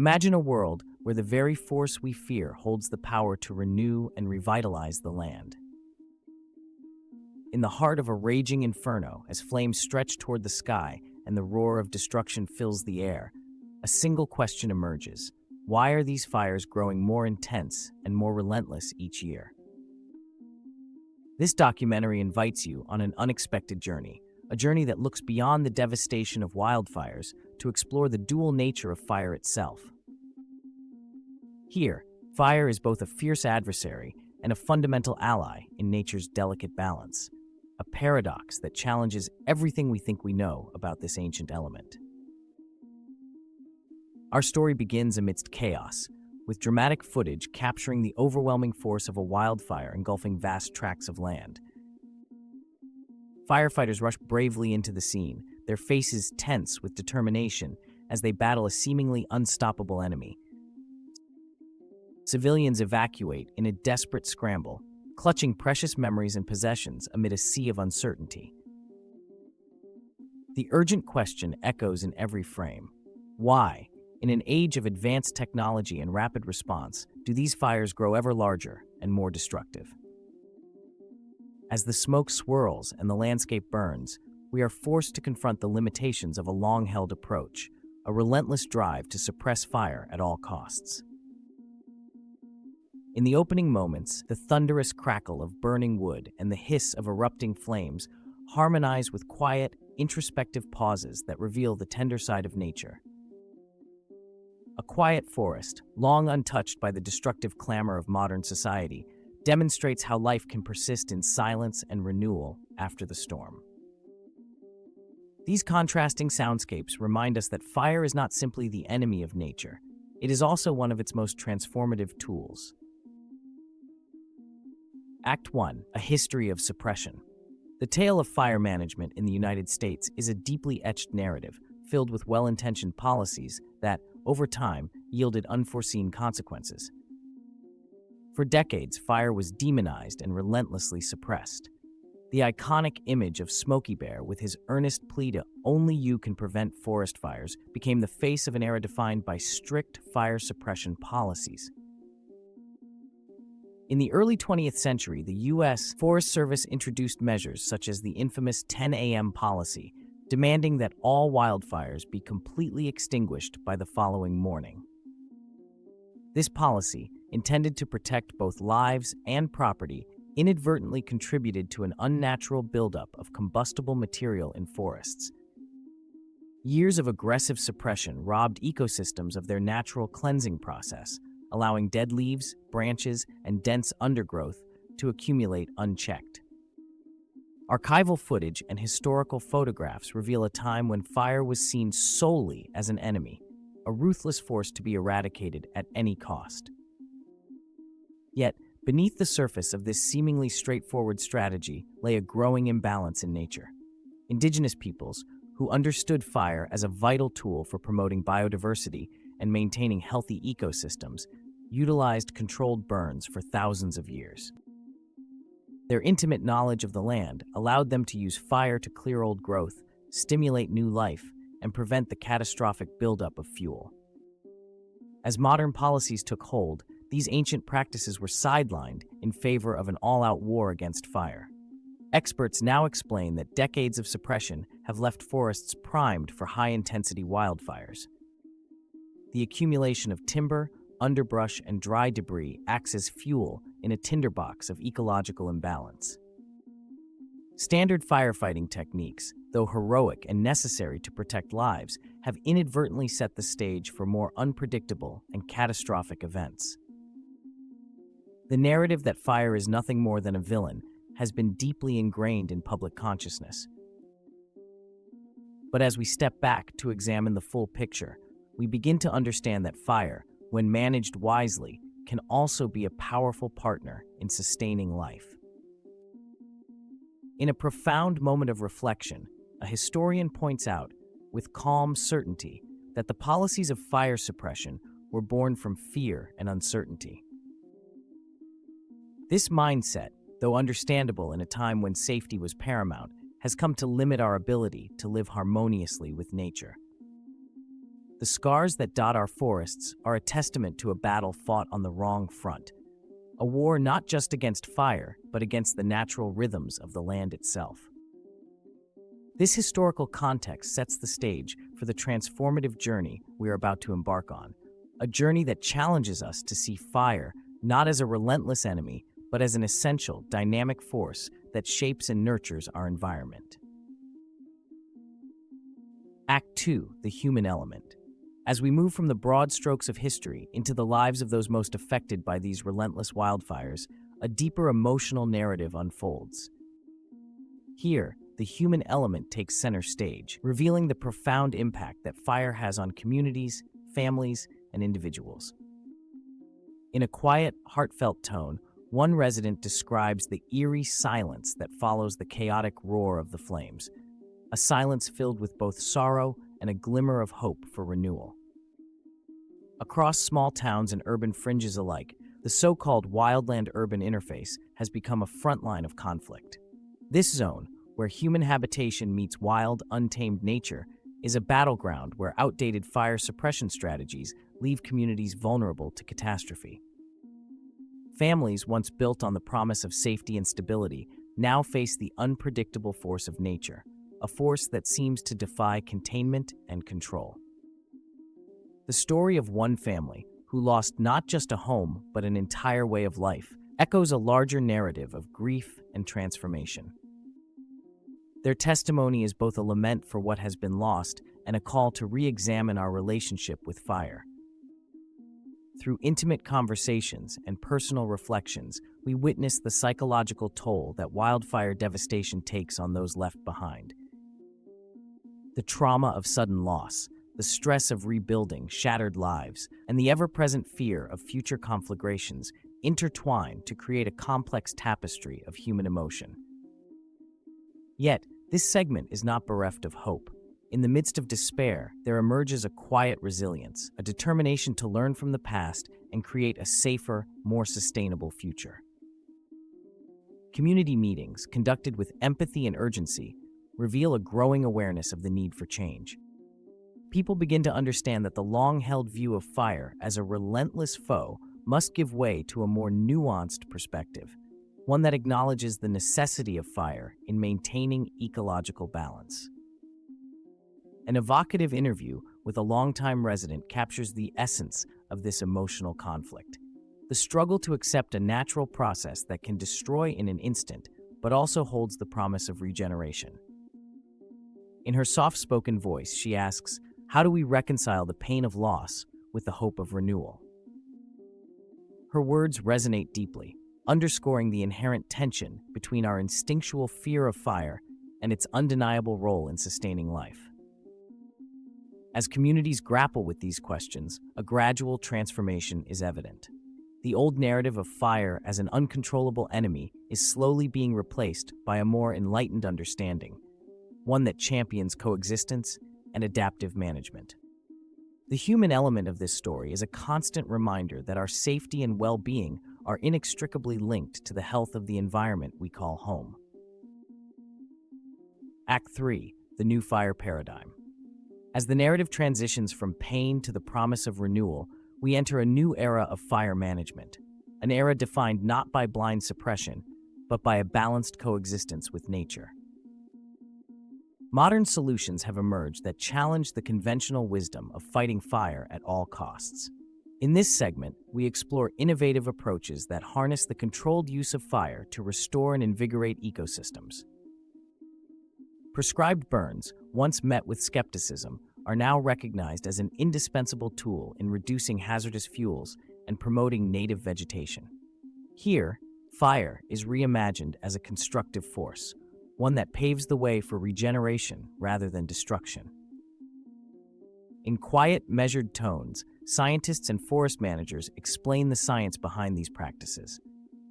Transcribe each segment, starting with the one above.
Imagine a world where the very force we fear holds the power to renew and revitalize the land. In the heart of a raging inferno, as flames stretch toward the sky and the roar of destruction fills the air, a single question emerges. Why are these fires growing more intense and more relentless each year? This documentary invites you on an unexpected journey, a journey that looks beyond the devastation of wildfires to explore the dual nature of fire itself. Here, fire is both a fierce adversary and a fundamental ally in nature's delicate balance, a paradox that challenges everything we think we know about this ancient element. Our story begins amidst chaos, with dramatic footage capturing the overwhelming force of a wildfire engulfing vast tracts of land. Firefighters rush bravely into the scene, their faces tense with determination as they battle a seemingly unstoppable enemy. Civilians evacuate in a desperate scramble, clutching precious memories and possessions amid a sea of uncertainty. The urgent question echoes in every frame. Why, in an age of advanced technology and rapid response, do these fires grow ever larger and more destructive? As the smoke swirls and the landscape burns, we are forced to confront the limitations of a long-held approach, a relentless drive to suppress fire at all costs. In the opening moments, the thunderous crackle of burning wood and the hiss of erupting flames harmonize with quiet, introspective pauses that reveal the tender side of nature. A quiet forest, long untouched by the destructive clamor of modern society, demonstrates how life can persist in silence and renewal after the storm. These contrasting soundscapes remind us that fire is not simply the enemy of nature, it is also one of its most transformative tools. Act 1. A History of Suppression. The tale of fire management in the United States is a deeply etched narrative filled with well-intentioned policies that, over time, yielded unforeseen consequences. For decades, fire was demonized and relentlessly suppressed. The iconic image of Smokey Bear with his earnest plea to "only you can prevent forest fires" became the face of an era defined by strict fire suppression policies. In the early 20th century, the U.S. Forest Service introduced measures such as the infamous 10 a.m. policy, demanding that all wildfires be completely extinguished by the following morning. This policy, intended to protect both lives and property, inadvertently contributed to an unnatural buildup of combustible material in forests. Years of aggressive suppression robbed ecosystems of their natural cleansing process, allowing dead leaves, branches, and dense undergrowth to accumulate unchecked. Archival footage and historical photographs reveal a time when fire was seen solely as an enemy, a ruthless force to be eradicated at any cost. Yet, beneath the surface of this seemingly straightforward strategy lay a growing imbalance in nature. Indigenous peoples, who understood fire as a vital tool for promoting biodiversity and maintaining healthy ecosystems, utilized controlled burns for thousands of years. Their intimate knowledge of the land allowed them to use fire to clear old growth, stimulate new life, and prevent the catastrophic buildup of fuel. As modern policies took hold, these ancient practices were sidelined in favor of an all-out war against fire. Experts now explain that decades of suppression have left forests primed for high-intensity wildfires. The accumulation of timber, underbrush, and dry debris acts as fuel in a tinderbox of ecological imbalance. Standard firefighting techniques, though heroic and necessary to protect lives, have inadvertently set the stage for more unpredictable and catastrophic events. The narrative that fire is nothing more than a villain has been deeply ingrained in public consciousness. But as we step back to examine the full picture, we begin to understand that fire, when managed wisely, can also be a powerful partner in sustaining life. In a profound moment of reflection, a historian points out, with calm certainty, that the policies of fire suppression were born from fear and uncertainty. This mindset, though understandable in a time when safety was paramount, has come to limit our ability to live harmoniously with nature. The scars that dot our forests are a testament to a battle fought on the wrong front, a war not just against fire, but against the natural rhythms of the land itself. This historical context sets the stage for the transformative journey we are about to embark on, a journey that challenges us to see fire not as a relentless enemy, but as an essential, dynamic force that shapes and nurtures our environment. Act 2, the human element. As we move from the broad strokes of history into the lives of those most affected by these relentless wildfires, a deeper emotional narrative unfolds. Here, the human element takes center stage, revealing the profound impact that fire has on communities, families, and individuals. In a quiet, heartfelt tone, one resident describes the eerie silence that follows the chaotic roar of the flames, a silence filled with both sorrow and a glimmer of hope for renewal. Across small towns and urban fringes alike, the so-called wildland-urban interface has become a front line of conflict. This zone, where human habitation meets wild, untamed nature, is a battleground where outdated fire suppression strategies leave communities vulnerable to catastrophe. Families once built on the promise of safety and stability now face the unpredictable force of nature, a force that seems to defy containment and control. The story of one family, who lost not just a home but an entire way of life, echoes a larger narrative of grief and transformation. Their testimony is both a lament for what has been lost and a call to re-examine our relationship with fire. Through intimate conversations and personal reflections, we witness the psychological toll that wildfire devastation takes on those left behind. The trauma of sudden loss, the stress of rebuilding shattered lives, and the ever-present fear of future conflagrations intertwine to create a complex tapestry of human emotion. Yet, this segment is not bereft of hope. In the midst of despair, there emerges a quiet resilience, a determination to learn from the past and create a safer, more sustainable future. Community meetings, conducted with empathy and urgency, reveal a growing awareness of the need for change. People begin to understand that the long-held view of fire as a relentless foe must give way to a more nuanced perspective, one that acknowledges the necessity of fire in maintaining ecological balance. An evocative interview with a longtime resident captures the essence of this emotional conflict. The struggle to accept a natural process that can destroy in an instant, but also holds the promise of regeneration. In her soft-spoken voice, she asks, how do we reconcile the pain of loss with the hope of renewal? Her words resonate deeply, underscoring the inherent tension between our instinctual fear of fire and its undeniable role in sustaining life. As communities grapple with these questions, a gradual transformation is evident. The old narrative of fire as an uncontrollable enemy is slowly being replaced by a more enlightened understanding, one that champions coexistence and adaptive management. The human element of this story is a constant reminder that our safety and well-being are inextricably linked to the health of the environment we call home. Act 3, the new fire paradigm. As the narrative transitions from pain to the promise of renewal, we enter a new era of fire management, an era defined not by blind suppression, but by a balanced coexistence with nature. Modern solutions have emerged that challenge the conventional wisdom of fighting fire at all costs. In this segment, we explore innovative approaches that harness the controlled use of fire to restore and invigorate ecosystems. Prescribed burns, once met with skepticism, are now recognized as an indispensable tool in reducing hazardous fuels and promoting native vegetation. Here, fire is reimagined as a constructive force, one that paves the way for regeneration rather than destruction. In quiet, measured tones, scientists and forest managers explain the science behind these practices.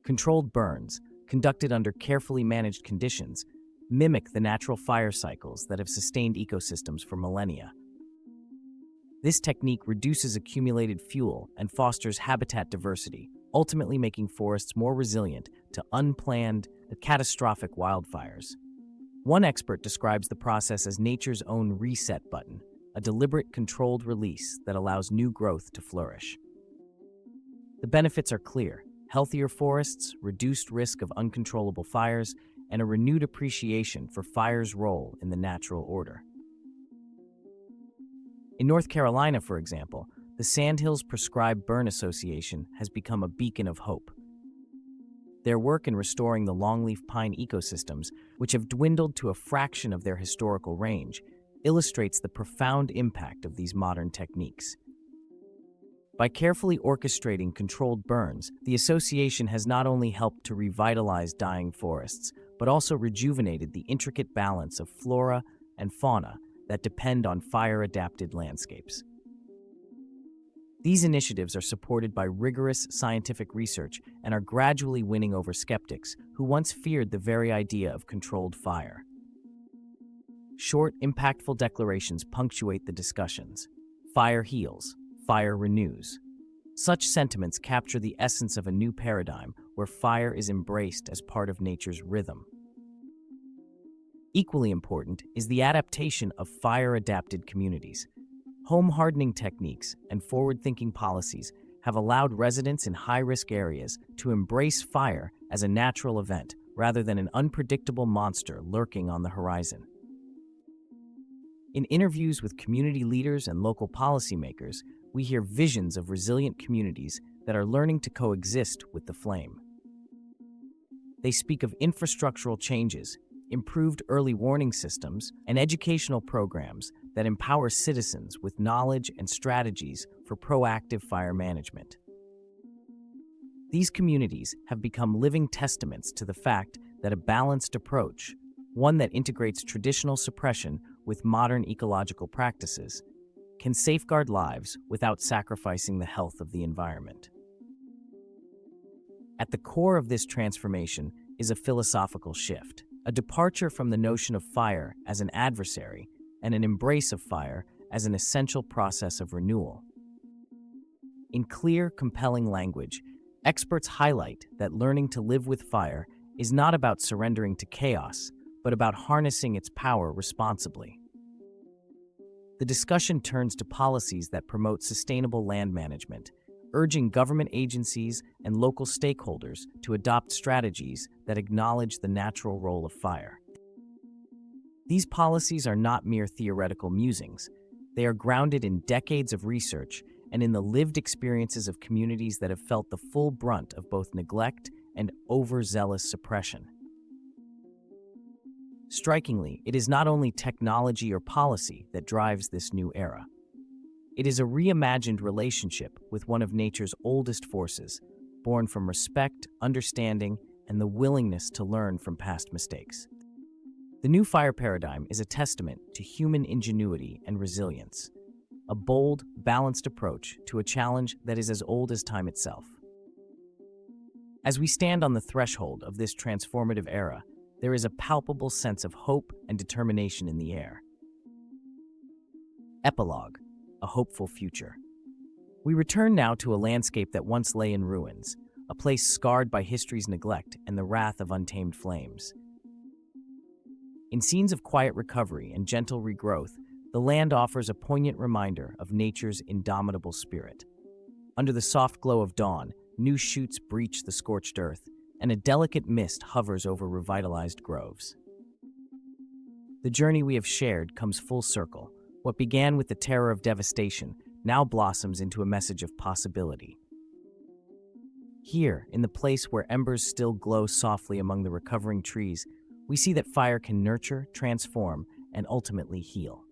Controlled burns, conducted under carefully managed conditions, mimic the natural fire cycles that have sustained ecosystems for millennia. This technique reduces accumulated fuel and fosters habitat diversity, ultimately making forests more resilient to unplanned, catastrophic wildfires. One expert describes the process as nature's own reset button, a deliberate, controlled release that allows new growth to flourish. The benefits are clear: healthier forests, reduced risk of uncontrollable fires, and a renewed appreciation for fire's role in the natural order. In North Carolina, for example, the Sandhills Prescribed Burn Association has become a beacon of hope. Their work in restoring the longleaf pine ecosystems, which have dwindled to a fraction of their historical range, illustrates the profound impact of these modern techniques. By carefully orchestrating controlled burns, the association has not only helped to revitalize dying forests, but also rejuvenated the intricate balance of flora and fauna that depend on fire-adapted landscapes. These initiatives are supported by rigorous scientific research and are gradually winning over skeptics who once feared the very idea of controlled fire. Short, impactful declarations punctuate the discussions. Fire heals, fire renews. Such sentiments capture the essence of a new paradigm where fire is embraced as part of nature's rhythm. Equally important is the adaptation of fire-adapted communities. Home hardening techniques and forward-thinking policies have allowed residents in high-risk areas to embrace fire as a natural event rather than an unpredictable monster lurking on the horizon. In interviews with community leaders and local policymakers, we hear visions of resilient communities that are learning to coexist with the flame. They speak of infrastructural changes, improved early warning systems, and educational programs that empower citizens with knowledge and strategies for proactive fire management. These communities have become living testaments to the fact that a balanced approach, one that integrates traditional suppression with modern ecological practices, can safeguard lives without sacrificing the health of the environment. At the core of this transformation is a philosophical shift, a departure from the notion of fire as an adversary and an embrace of fire as an essential process of renewal. In clear, compelling language, experts highlight that learning to live with fire is not about surrendering to chaos, but about harnessing its power responsibly. The discussion turns to policies that promote sustainable land management, urging government agencies and local stakeholders to adopt strategies that acknowledge the natural role of fire. These policies are not mere theoretical musings. They are grounded in decades of research and in the lived experiences of communities that have felt the full brunt of both neglect and overzealous suppression. Strikingly, it is not only technology or policy that drives this new era. It is a reimagined relationship with one of nature's oldest forces, born from respect, understanding, and the willingness to learn from past mistakes. The new fire paradigm is a testament to human ingenuity and resilience, a bold, balanced approach to a challenge that is as old as time itself. As we stand on the threshold of this transformative era, there is a palpable sense of hope and determination in the air. Epilogue: a hopeful future. We return now to a landscape that once lay in ruins, a place scarred by history's neglect and the wrath of untamed flames. In scenes of quiet recovery and gentle regrowth, the land offers a poignant reminder of nature's indomitable spirit. Under the soft glow of dawn, new shoots breach the scorched earth, and a delicate mist hovers over revitalized groves. The journey we have shared comes full circle. What began with the terror of devastation now blossoms into a message of possibility. Here, in the place where embers still glow softly among the recovering trees, we see that fire can nurture, transform, and ultimately heal.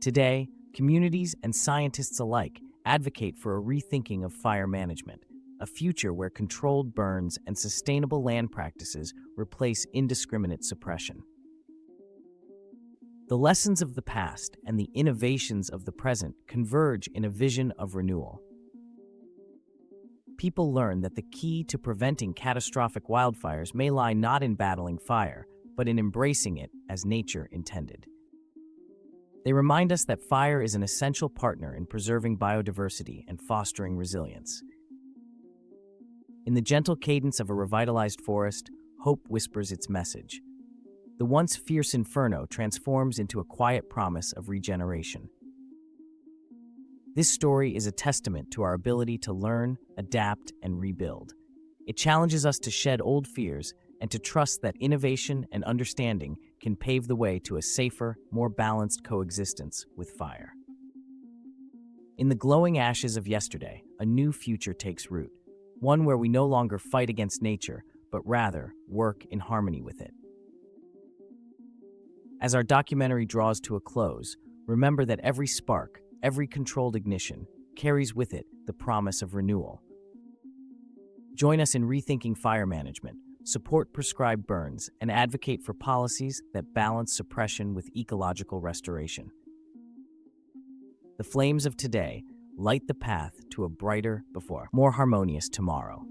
Today, communities and scientists alike advocate for a rethinking of fire management, a future where controlled burns and sustainable land practices replace indiscriminate suppression. The lessons of the past and the innovations of the present converge in a vision of renewal. People learn that the key to preventing catastrophic wildfires may lie not in battling fire, but in embracing it as nature intended. They remind us that fire is an essential partner in preserving biodiversity and fostering resilience. In the gentle cadence of a revitalized forest, hope whispers its message. the once fierce inferno transforms into a quiet promise of regeneration. This story is a testament to our ability to learn, adapt, and rebuild. It challenges us to shed old fears and to trust that innovation and understanding can pave the way to a safer, more balanced coexistence with fire. In the glowing ashes of yesterday, a new future takes root, one where we no longer fight against nature, but rather work in harmony with it. As our documentary draws to a close, remember that every spark, every controlled ignition, carries with it the promise of renewal. Join us in rethinking fire management, support prescribed burns, and advocate for policies that balance suppression with ecological restoration. The flames of today light the path to a brighter, more harmonious tomorrow.